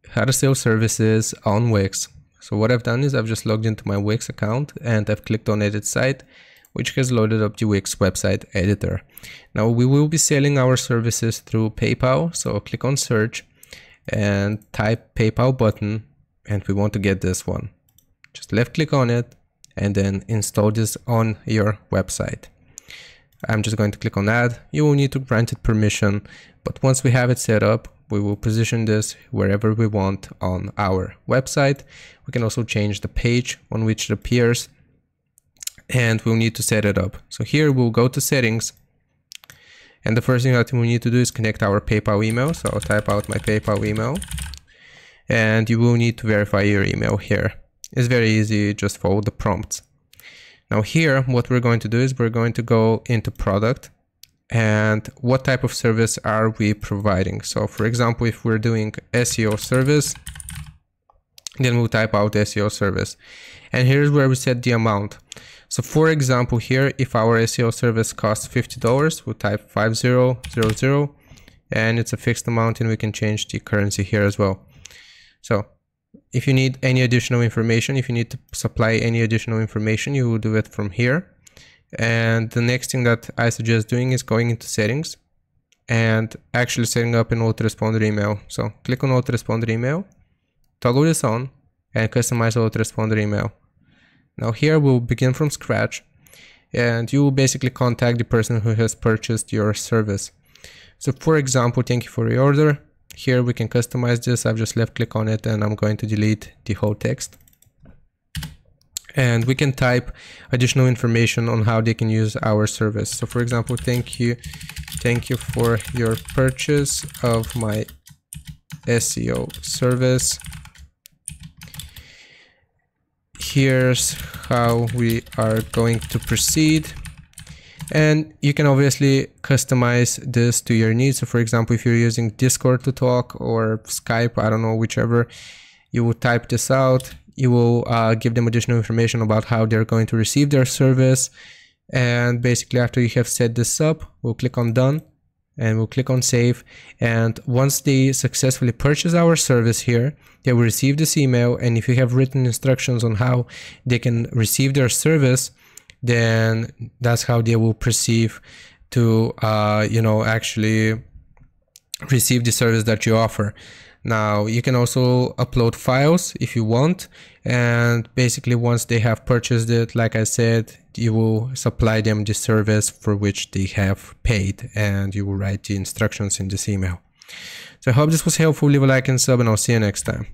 how to sell services on Wix. So what I've done is I've just logged into my Wix account and I've clicked on edit site, which has loaded up the Wix website editor. Now we will be selling our services through PayPal. So click on search and type PayPal button, and we want to get this one. Just left click on it and then install this on your website. I'm just going to click on add. You will need to grant it permission, but once we have it set up, we will position this wherever we want on our website. We can also change the page on which it appears, and we'll need to set it up. So here we'll go to settings, and the first thing that we need to do is connect our PayPal email. So I'll type out my PayPal email, and you will need to verify your email here. It's very easy, just follow the prompts. Now here, what we're going to do is we're going to go into product and what type of service are we providing. So for example, if we're doing SEO service, then we'll type out SEO service. And here's where we set the amount. So for example, here, if our SEO service costs $50, we'll type 5000, and it's a fixed amount, and we can change the currency here as well. So if you need any additional information, if you need to supply any additional information, you will do it from here. And the next thing that I suggest doing is going into settings and actually setting up an autoresponder email. So click on autoresponder email, toggle this on, and customize autoresponder email. Now here we'll begin from scratch, and you will basically contact the person who has purchased your service. So for example, thank you for your order. Here we can customize this. I've just left click on it and I'm going to delete the whole text. And we can type additional information on how they can use our service. So for example, thank you for your purchase of my SEO service. Here's how we are going to proceed. And you can obviously customize this to your needs. So for example, if you're using Discord to talk or Skype, I don't know, whichever, you will type this out. You will give them additional information about how they're going to receive their service. And basically after you have set this up, we'll click on done and we'll click on save. And once they successfully purchase our service here, they will receive this email. And if you have written instructions on how they can receive their service, then that's how they will perceive to, actually receive the service that you offer. Now, you can also upload files if you want. And basically, once they have purchased it, like I said, you will supply them the service for which they have paid, and you will write the instructions in this email. So I hope this was helpful. Leave a like and sub, and I'll see you next time.